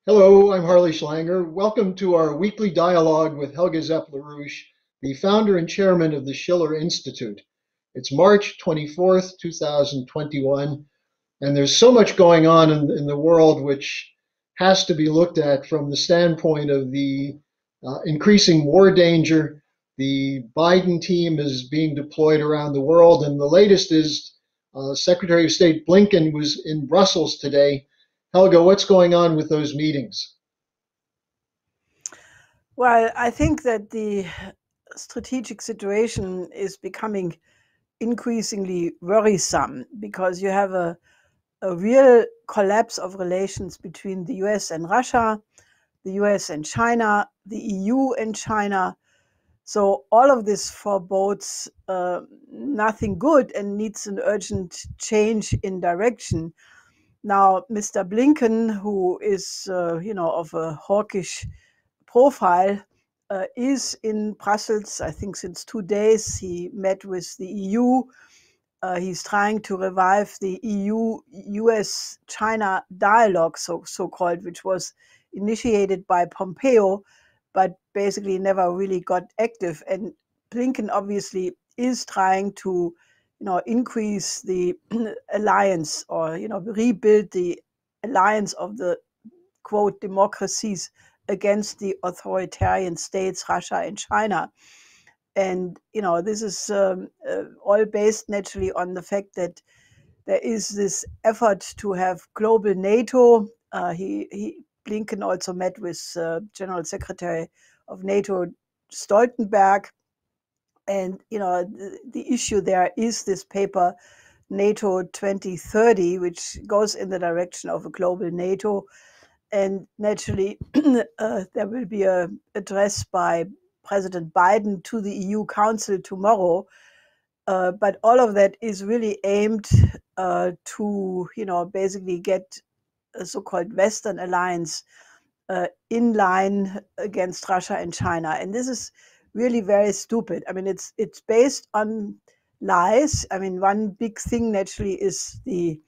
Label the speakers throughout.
Speaker 1: Hello, I'm Harley Schlanger. Welcome to our weekly dialogue with Helga Zepp LaRouche, the founder and chairman of the Schiller Institute. It's March 24th, 2021, and there's so much going on in the world which has to be looked at from the standpoint of the increasing war danger. The Biden team is being deployed around the world, and the latest is Secretary of State Blinken was in Brussels today. Helga, what's going on with those meetings?
Speaker 2: Well, I think that the strategic situation is becoming increasingly worrisome because you have a real collapse of relations between the US and Russia, the US and China, the EU and China. So all of this forebodes nothing good and needs an urgent change in direction. Now, Mr. Blinken, who is, of a hawkish profile, is in Brussels, I think, since 2 days. He met with the EU. He's trying to revive the EU-US-China dialogue, so-called, which was initiated by Pompeo, but basically never really got active. And Blinken obviously is trying to, increase the alliance or, rebuild the alliance of the quote democracies against the authoritarian states, Russia and China. And this is all based naturally on the fact that there is this effort to have global NATO. Blinken also met with General Secretary of NATO Stoltenberg, and the issue there is this paper NATO 2030, which goes in the direction of a global NATO. And naturally, there will be an address by President Biden to the EU Council tomorrow. But all of that is really aimed to, basically get a so-called Western alliance in line against Russia and China. And this is really very stupid. I mean, it's based on lies. I mean, one big thing naturally is the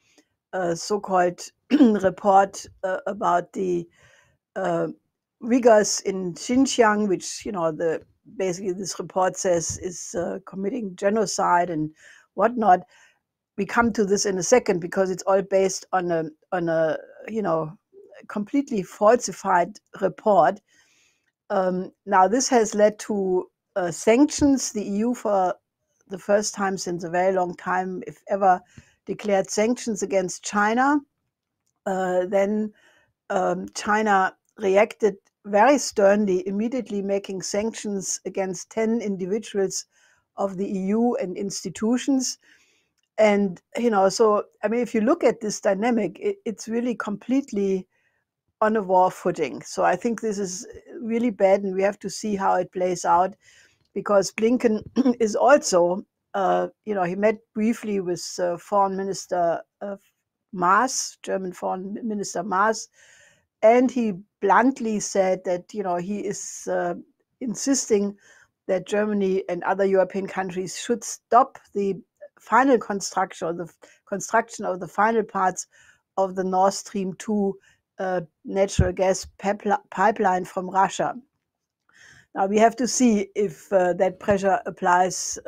Speaker 2: so-called report about the Uyghurs in Xinjiang, which basically this report says is committing genocide and whatnot. We come to this in a second because it's all based on a completely falsified report. Now this has led to sanctions. The EU, for the first time since a very long time, if ever, declared sanctions against China. Then China reacted very sternly, immediately making sanctions against 10 individuals of the EU and institutions. And, so, I mean, if you look at this dynamic, it's really completely on a war footing. So I think this is really bad, and we have to see how it plays out, because Blinken is also, he met briefly with Foreign Minister Maher, German Foreign Minister Maher, and he bluntly said that he is insisting that Germany and other European countries should stop the final construction, or the construction of the final parts of the Nord Stream 2 natural gas pipeline from Russia. Now we have to see if that pressure applies,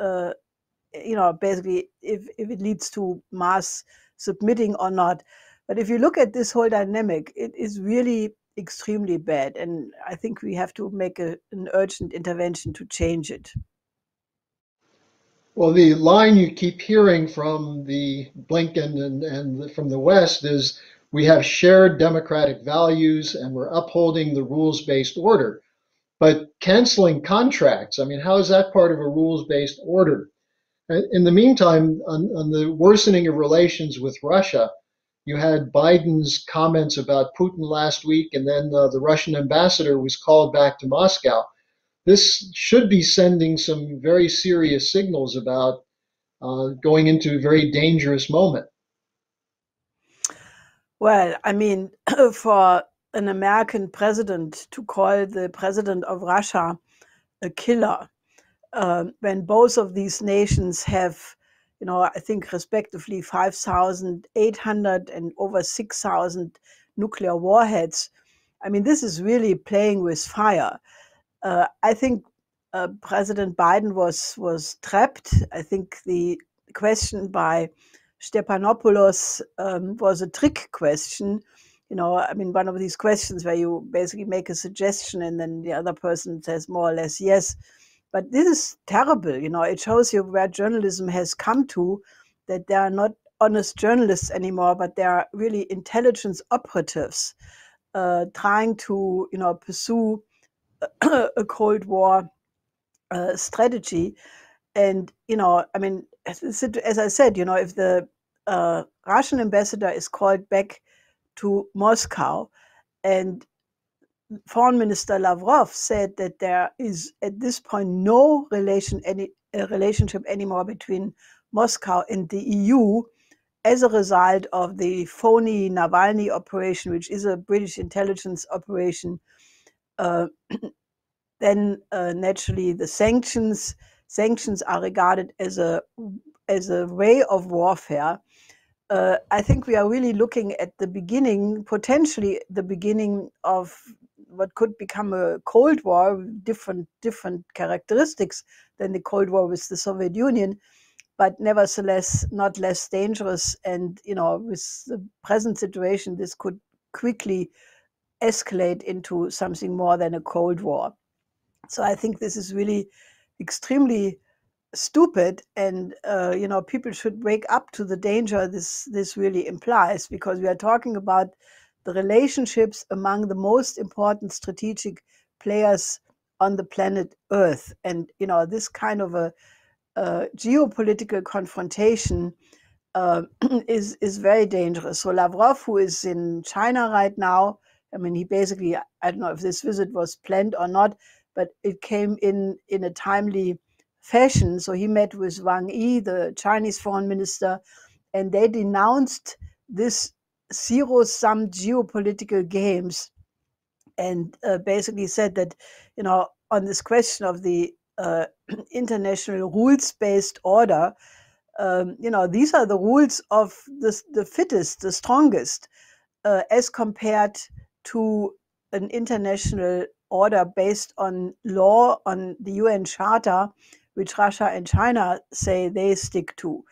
Speaker 2: basically if it leads to mass submitting or not. But if you look at this whole dynamic, it is really extremely bad. And I think we have to make an urgent intervention to change it.
Speaker 1: Well, the line you keep hearing from the Blinken and from the West is we have shared democratic values and we're upholding the rules-based order. But canceling contracts, I mean, how is that part of a rules-based order? In the meantime, on the worsening of relations with Russia, you had Biden's comments about Putin last week, and then the Russian ambassador was called back to Moscow. This should be sending some very serious signals about going into a very dangerous moment.
Speaker 2: Well, I mean, for an American president to call the president of Russia a killer, when both of these nations have, I think respectively 5,800 and over 6,000 nuclear warheads, I mean, this is really playing with fire. I think President Biden was trapped. I think the question by Stepanopoulos was a trick question. I mean, one of these questions where you basically make a suggestion and then the other person says more or less yes. But this is terrible. It shows you where journalism has come to, that they are not honest journalists anymore, but they are really intelligence operatives trying to, pursue a Cold War strategy. And, I mean, as I said, if the Russian ambassador is called back to Moscow and Foreign Minister Lavrov said that there is at this point no relationship anymore between Moscow and the EU as a result of the phony Navalny operation, which is a British intelligence operation. Then naturally the sanctions are regarded as a way of warfare. I think we are really looking at the beginning, potentially the beginning of what could become a Cold War with different characteristics than the Cold War with the Soviet Union, but nevertheless not less dangerous. And with the present situation, this could quickly escalate into something more than a Cold War. So I think this is really extremely stupid, and people should wake up to the danger this really implies, because we are talking about the relationships among the most important strategic players on the planet Earth, and this kind of a geopolitical confrontation is very dangerous. So Lavrov, who is in China right now, I mean, he basically, I don't know if this visit was planned or not, but it came in a timely fashion. So he met with Wang Yi, the Chinese foreign minister, and they denounced this zero-sum geopolitical games, and basically said that, on this question of the international rules-based order, these are the rules of the fittest, the strongest, as compared to an international order based on law, on the UN Charter, which Russia and China say they stick to.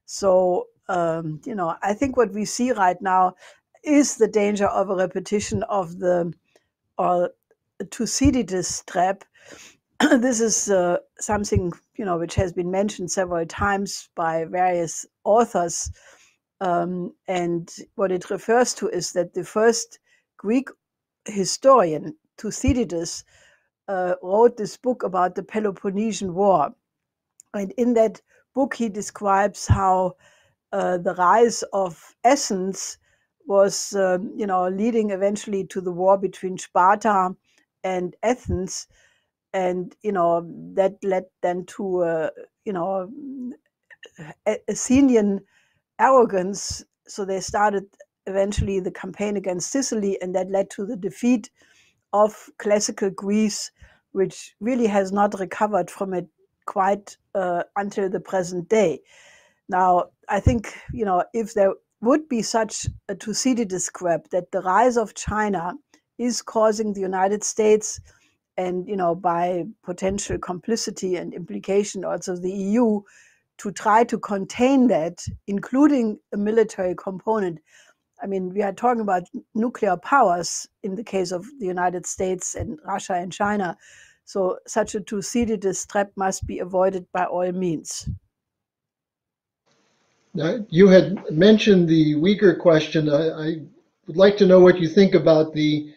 Speaker 2: So, I think what we see right now is the danger of a repetition of the Thucydides trap. This is something, which has been mentioned several times by various authors. And what it refers to is that the first Greek historian, Thucydides, wrote this book about the Peloponnesian War. And in that book, he describes how the rise of Athens was, leading eventually to the war between Sparta and Athens. And, that led then to, Athenian arrogance. So they started eventually the campaign against Sicily, and that led to the defeat of classical Greece, which really has not recovered from it quite until the present day. Now, I think, if there would be such a Thucydides grab that the rise of China is causing the United States, and, by potential complicity and implication also the EU, to try to contain that, including a military component. I mean, we are talking about nuclear powers in the case of the United States and Russia and China. So such a Thucydides trap must be avoided by all means.
Speaker 1: Now, you had mentioned the Uyghur question. I would like to know what you think about the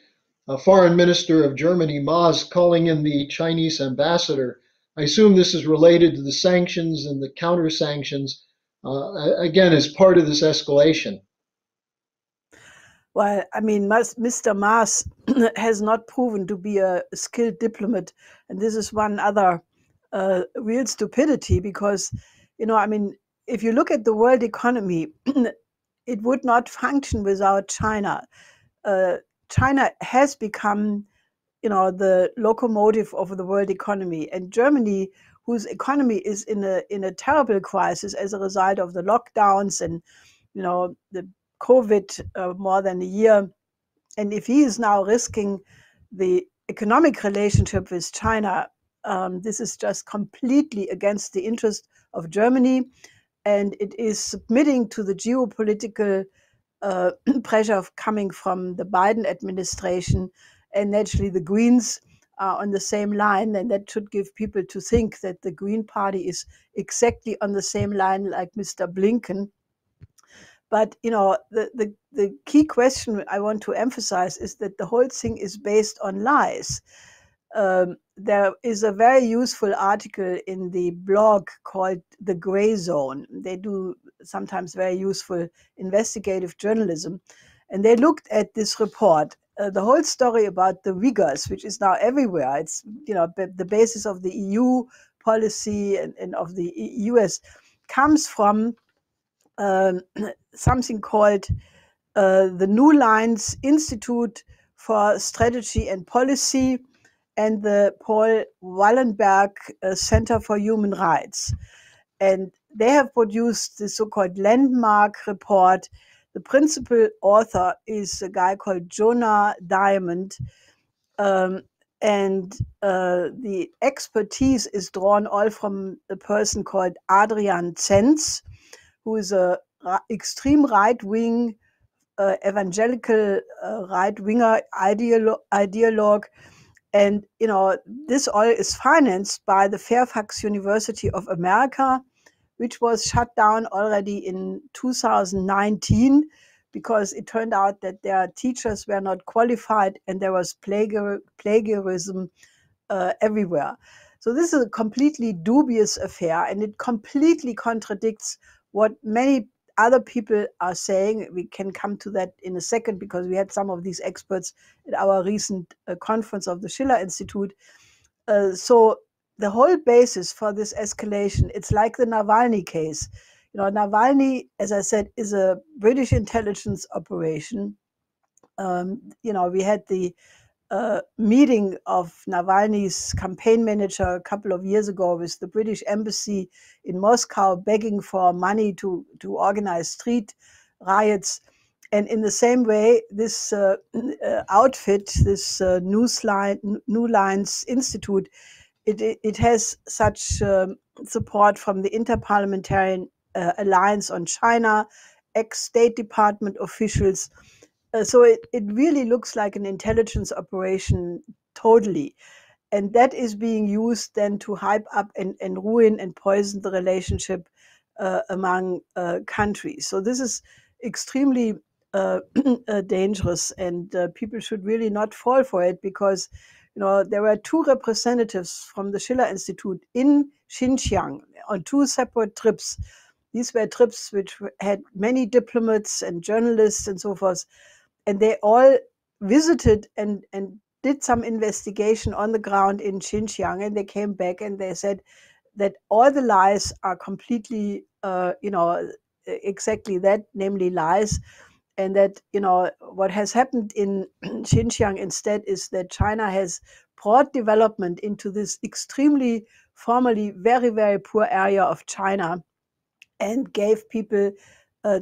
Speaker 1: foreign minister of Germany, Maher, calling in the Chinese ambassador. I assume this is related to the sanctions and the counter sanctions, again, as part of this escalation.
Speaker 2: Well, I mean, Mr. Maher has not proven to be a skilled diplomat. And this is one other real stupidity, because, I mean, if you look at the world economy, it would not function without China. China has become, the locomotive of the world economy, and Germany, whose economy is in a terrible crisis as a result of the lockdowns and, the COVID more than a year And if he is now risking the economic relationship with China, this is just completely against the interest of Germany, and it is submitting to the geopolitical pressure coming from the Biden administration, and naturally the Greens are on the same line, and that should give people to think that the Green Party is exactly on the same line like Mr. Blinken. But the key question I want to emphasize is that the whole thing is based on lies. There is a very useful article in the blog called The Gray Zone. They do sometimes very useful investigative journalism. And they looked at this report, the whole story about the Uyghurs, which is now everywhere. It's, the basis of the EU policy and of the US comes from something called the New Lines Institute for Strategy and Policy and the Paul Wallenberg Center for Human Rights. And they have produced the so-called landmark report. The principal author is a guy called Jonah Diamond. And the expertise is drawn all from a person called Adrian Zenz, who is a extreme right-wing, evangelical right-winger ideologue. And, this all is financed by the Fairfax University of America, which was shut down already in 2019 because it turned out that their teachers were not qualified and there was plagiarism everywhere. So this is a completely dubious affair, and it completely contradicts what many other people are saying. We can come to that in a second because we had some of these experts at our recent conference of the Schiller Institute. So the whole basis for this escalation, it's like the Navalny case. Navalny, as I said, is a British intelligence operation. We had the meeting of Navalny's campaign manager a couple of years ago with the British embassy in Moscow, begging for money to organize street riots. And in the same way, this outfit, this New Lines Institute, it has such support from the Interparliamentary Alliance on China, ex-State Department officials. So it really looks like an intelligence operation totally. And that is being used then to hype up and ruin and poison the relationship among countries. So this is extremely dangerous, and people should really not fall for it because, there were two representatives from the Schiller Institute in Xinjiang on two separate trips. These were trips which had many diplomats and journalists and so forth. And they all visited and did some investigation on the ground in Xinjiang, and they came back and they said that all the lies are completely, exactly that, namely lies, and that, what has happened in Xinjiang instead is that China has brought development into this extremely, formerly very, very poor area of China and gave people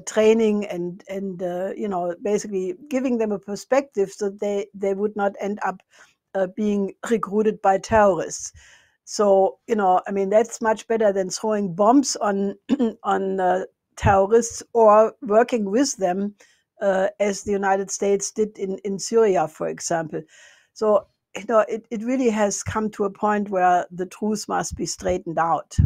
Speaker 2: training and basically giving them a perspective so they would not end up being recruited by terrorists. So that's much better than throwing bombs on on terrorists or working with them, as the United States did in Syria, for example. So it really has come to a point where the truth must be straightened out.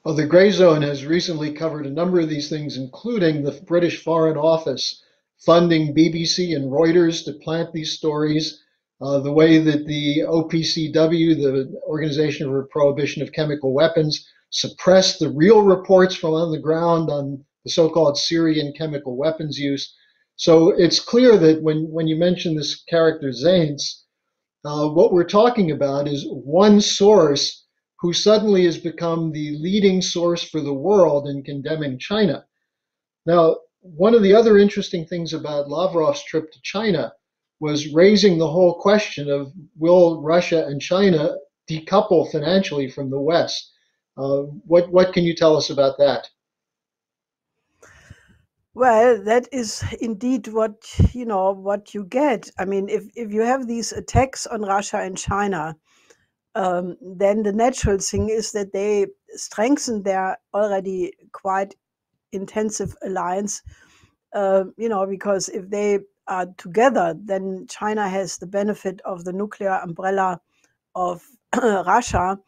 Speaker 1: Well, the Gray Zone has recently covered a number of these things, including the British Foreign Office funding BBC and Reuters to plant these stories, the way that the OPCW, the Organization for Prohibition of Chemical Weapons, suppressed the real reports from on the ground on the so-called Syrian chemical weapons use. So it's clear that when you mention this character Zainz, what we're talking about is one source who suddenly has become the leading source for the world in condemning China. Now, one of the other interesting things about Lavrov's trip to China was raising the whole question of will Russia and China decouple financially from the West? What can you tell us about that?
Speaker 2: Well, that is indeed what you get. I mean, if you have these attacks on Russia and China, then the natural thing is that they strengthen their already quite intensive alliance. Because if they are together, then China has the benefit of the nuclear umbrella of Russia,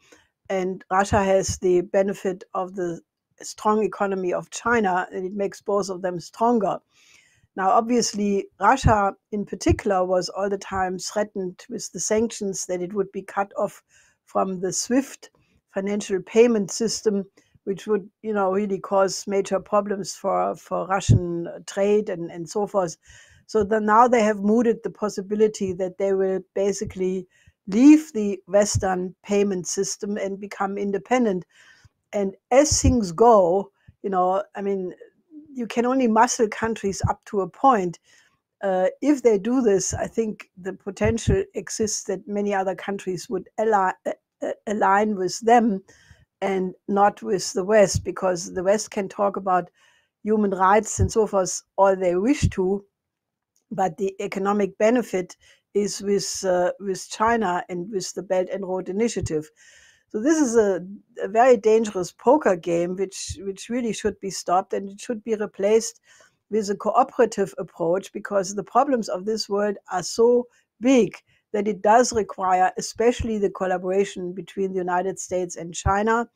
Speaker 2: and Russia has the benefit of the strong economy of China, and it makes both of them stronger. Now, obviously, Russia in particular was all the time threatened with the sanctions, that it would be cut off from the SWIFT financial payment system, which would, really cause major problems for Russian trade and so forth. So now they have mooted the possibility that they will basically leave the Western payment system and become independent. And as things go, I mean, you can only muscle countries up to a point. If they do this, I think the potential exists that many other countries would align with them and not with the West, because the West can talk about human rights and so forth all they wish to, but the economic benefit is with China and with the Belt and Road Initiative. So this is a very dangerous poker game, which really should be stopped, and it should be replaced with a cooperative approach, because the problems of this world are so big that it does require especially the collaboration between the United States and China.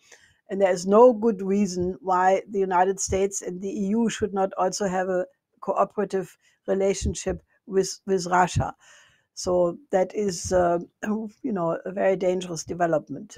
Speaker 2: And there is no good reason why the United States and the EU should not also have a cooperative relationship with Russia. So that is, a very dangerous development.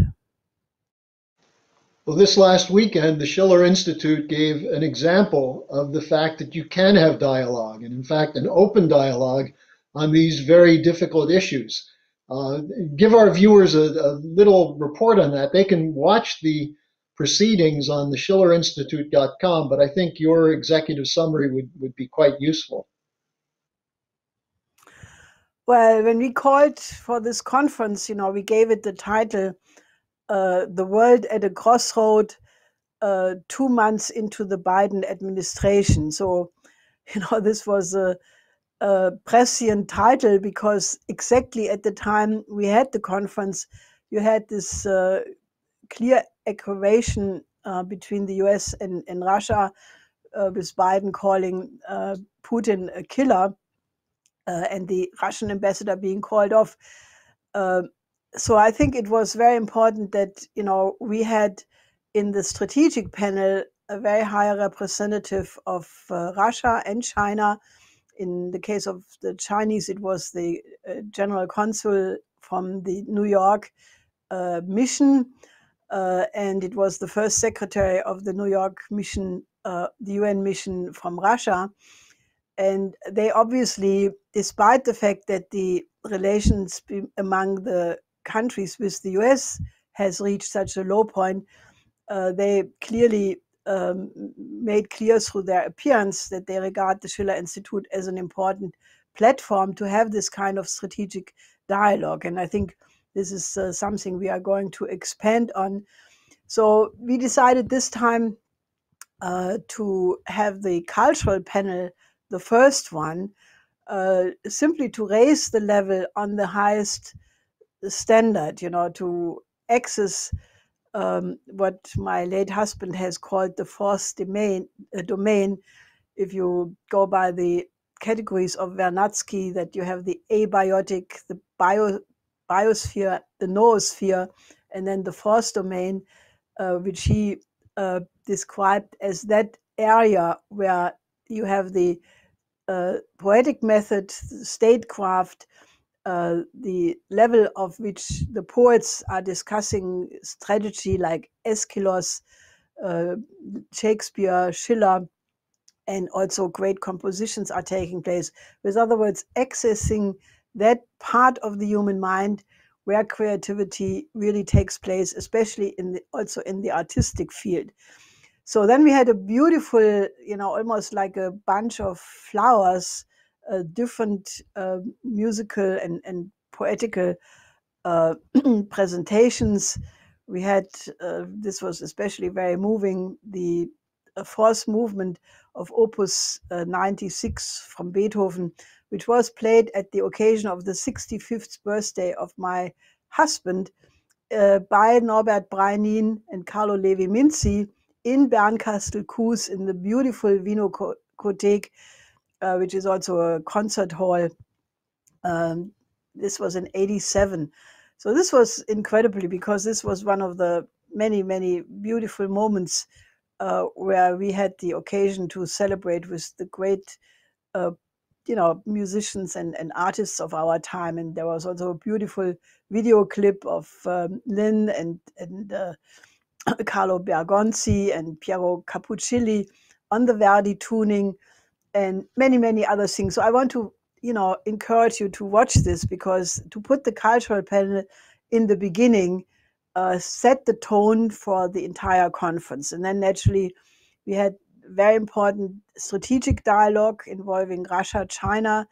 Speaker 1: Well, this last weekend, the Schiller Institute gave an example of the fact that you can have dialogue, and in fact, an open dialogue on these very difficult issues. Uh, Give our viewers a little report on that. They can watch the proceedings on the schillerinstitute.com, but I think your executive summary would be quite useful.
Speaker 2: Well, when we called for this conference, we gave it the title, The World at a Crossroad, 2 months into the Biden administration. So, this was a prescient title, because exactly at the time we had the conference, you had this clear equation between the US and Russia, with Biden calling Putin a killer, and the Russian ambassador being called off. Uh, so I think it was very important that we had in the strategic panel a very high representative of Russia and China. In the case of the Chinese, it was the general consul from the New York mission, and it was the first secretary of the New York mission, the UN mission from Russia. And they obviously, despite the fact that the relations among the countries with the US has reached such a low point, they clearly made clear through their appearance that they regard the Schiller Institute as an important platform to have this kind of strategic dialogue. And I think this is something we are going to expand on. So we decided this time to have the cultural panel, the first one, simply to raise the level on the highest standard, to access what my late husband has called the fourth domain. If you go by the categories of Vernadsky, that you have the abiotic, the biosphere, the noosphere, and then the fourth domain, which he described as that area where you have the poetic method, statecraft, the level of which the poets are discussing strategy, like Aeschylus, uh, Shakespeare, Schiller, and also great compositions are taking place. With other words, accessing that part of the human mind where creativity really takes place, especially also in the artistic field. So then we had a beautiful, almost like a bunch of flowers, different musical and poetical uh, presentations. We had, this was especially very moving, the fourth movement of Opus 96 from Beethoven, which was played at the occasion of the 65th birthday of my husband by Norbert Breinin and Carlo Levi-Minci in Bernkastel-Kues in the beautiful Winothek, which is also a concert hall. This was in '87. So this was incredibly, because this was one of the many, many beautiful moments where we had the occasion to celebrate with the great, musicians and artists of our time. And there was also a beautiful video clip of Lynn and Carlo Bergonzi and Piero Capuccilli on the Verdi tuning and many, many other things. So I want to, encourage you to watch this, because to put the cultural panel in the beginning set the tone for the entire conference. And then naturally we had very important strategic dialogue involving Russia, China,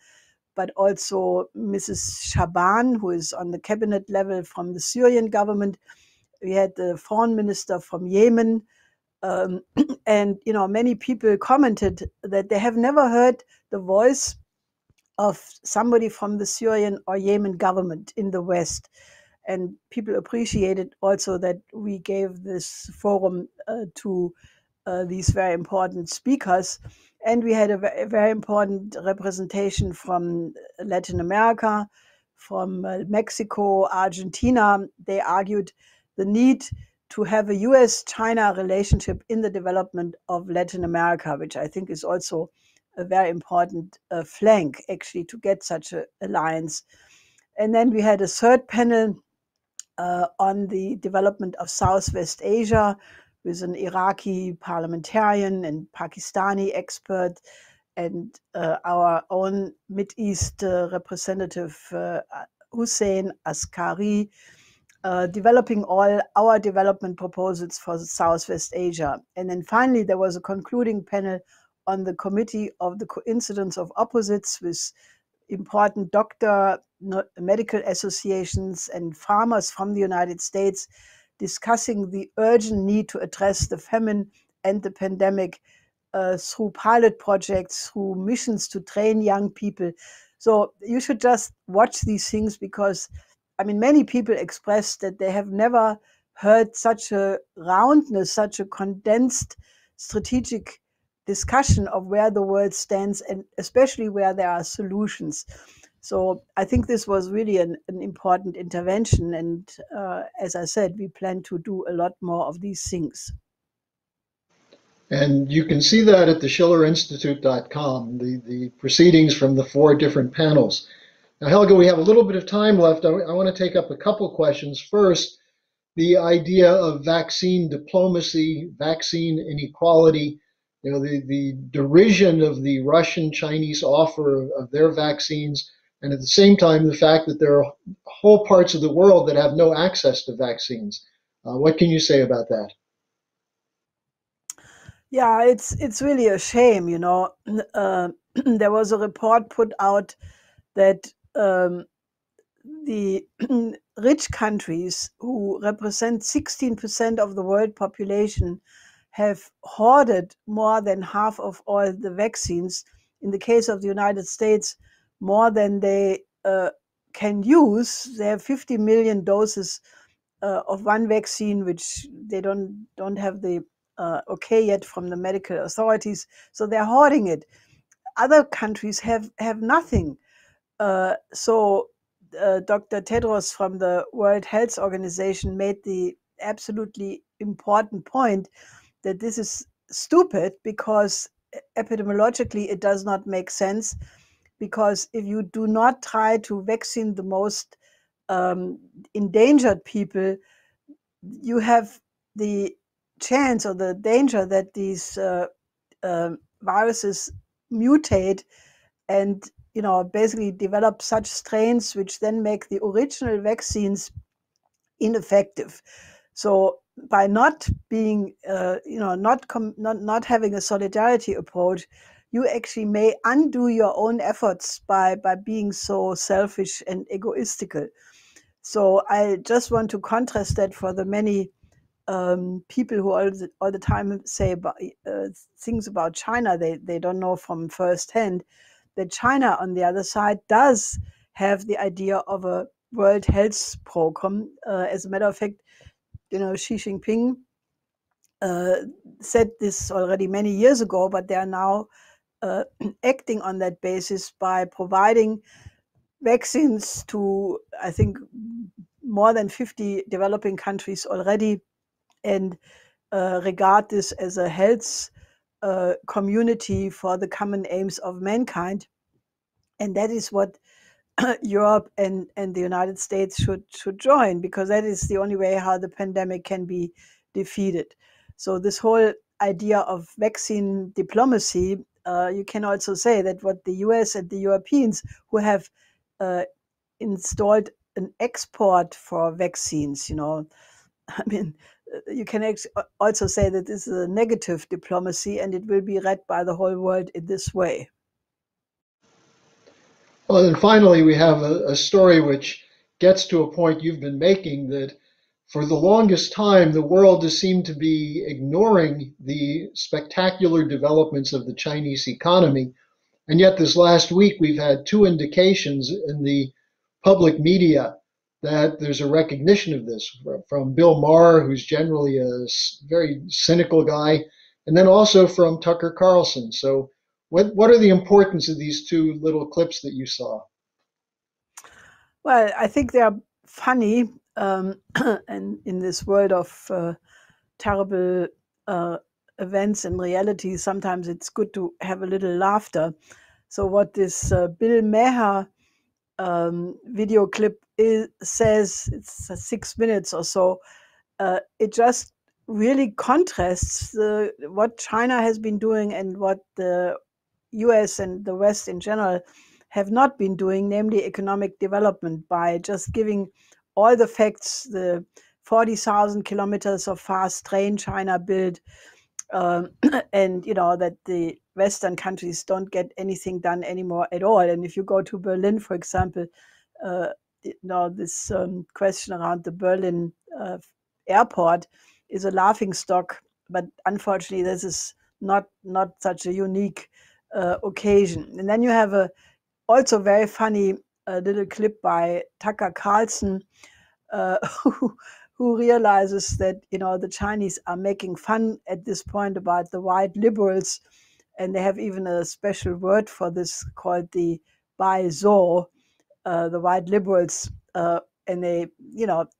Speaker 2: but also Mrs. Shaban, who is on the cabinet level from the Syrian government. We had the foreign minister from Yemen. And, many people commented that they have never heard the voice of somebody from the Syrian or Yemen government in the West. And people appreciated also that we gave this forum to these very important speakers. And we had a very important representation from Latin America, from Mexico, Argentina. They argued the need to have a US-China relationship in the development of Latin America, which I think is also a very important flank, actually, to get such an alliance. And then we had a third panel on the development of Southwest Asia with an Iraqi parliamentarian and Pakistani expert and our own Mideast representative Hussein Askari, developing all our development proposals for Southwest Asia. And then finally, there was a concluding panel on the Committee of the Coincidence of Opposites with important medical associations and farmers from the United States discussing the urgent need to address the famine and the pandemic through pilot projects, through missions to train young people. So you should just watch these things, because, many people expressed that they have never heard such a roundness, such a condensed strategic discussion of where the world stands, and especially where there are solutions. So I think this was really an important intervention. And as I said, we plan to do a lot more of these things.
Speaker 1: And you can see that at the schillerinstitute.com, the proceedings from the 4 different panels. Now, Helga, we have a little bit of time left. I want to take up a couple questions. First, the idea of vaccine diplomacy, vaccine inequality, the derision of the Russian-Chinese offer of their vaccines, and at the same time, the fact that there are whole parts of the world that have no access to vaccines. What can you say about that?
Speaker 2: Yeah, it's really a shame, there was a report put out that the rich countries, who represent 16% of the world population, have hoarded more than half of all the vaccines. In the case of the United States, more than they can use. They have 50 million doses of one vaccine, which they don't have the okay yet from the medical authorities. So they're hoarding it. Other countries have nothing. So Dr. Tedros from the World Health Organization made the absolutely important point that this is stupid, because epidemiologically it does not make sense. Because if you do not try to vaccine the most endangered people, you have the chance or the danger that these viruses mutate and basically develop such strains which then make the original vaccines ineffective. So by not being, not having a solidarity approach, you actually may undo your own efforts by being so selfish and egoistical. So I just want to contrast that for the many people who all the time say about, things about China they don't know from first hand, that China, on the other side, does have the idea of a World Health Program. As a matter of fact, Xi Jinping said this already many years ago, but they are now acting on that basis by providing vaccines to, I think, more than 50 developing countries already, and regard this as a health community for the common aims of mankind. And that is what Europe and the United States should join, because that is the only way how the pandemic can be defeated. So this whole idea of vaccine diplomacy, you can also say that what the US and the Europeans, who have installed an export for vaccines, I mean, you can also say that this is a negative diplomacy, and it will be read by the whole world in this way.
Speaker 1: Well, and finally, we have a story which gets to a point you've been making, that for the longest time, the world has seemed to be ignoring the spectacular developments of the Chinese economy. And yet, this last week, we've had two indications in the public media that there's a recognition of this, from Bill Maher, who's generally a very cynical guy, and then also from Tucker Carlson. So what are the importance of these two little clips that you saw?
Speaker 2: Well, I think they are funny, and in this world of terrible events and reality, sometimes it's good to have a little laughter. So what this Bill Maher video clip says, it's 6 minutes or so, it just really contrasts what China has been doing and what the US and the West in general have not been doing, namely economic development, by just giving all the facts, the 40,000 kilometers of fast train China built, and that the Western countries don't get anything done anymore at all. And if you go to Berlin, for example, this question around the Berlin airport is a laughing stock, but unfortunately this is not such a unique occasion. And then you have a also very funny little clip by Tucker Carlson, who realizes that the Chinese are making fun at this point about the white liberals, and they have even a special word for this called the Baizo, the white liberals, and they,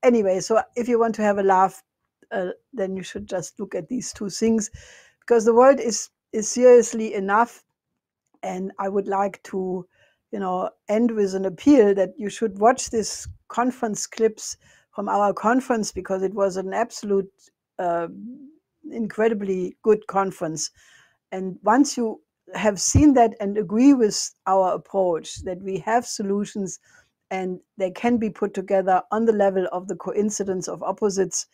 Speaker 2: anyway. So if you want to have a laugh, then you should just look at these two things, because the world is seriously enough. And I would like to, end with an appeal that you should watch this conference clips from our conference, because it was an absolute, incredibly good conference. And once you have seen that and agree with our approach, that we have solutions and they can be put together on the level of the coincidence of opposites,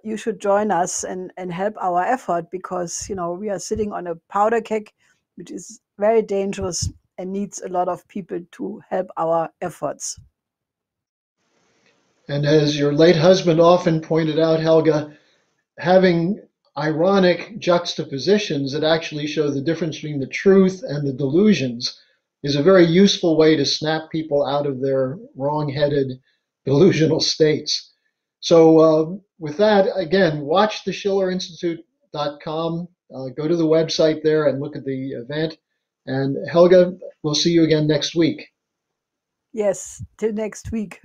Speaker 2: you should join us and help our effort, because we are sitting on a powder keg, which is very dangerous and needs a lot of people to help our efforts.
Speaker 1: And as your late husband often pointed out, Helga, having ironic juxtapositions that actually show the difference between the truth and the delusions is a very useful way to snap people out of their wrong-headed delusional states. So with that, again, watch the schillerinstitute.com, go to the website there and look at the event. And Helga, we'll see you again next week.
Speaker 2: Yes, till next week.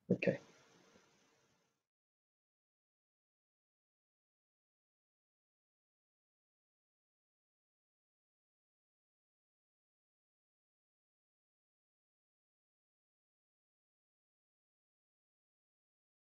Speaker 1: Okay.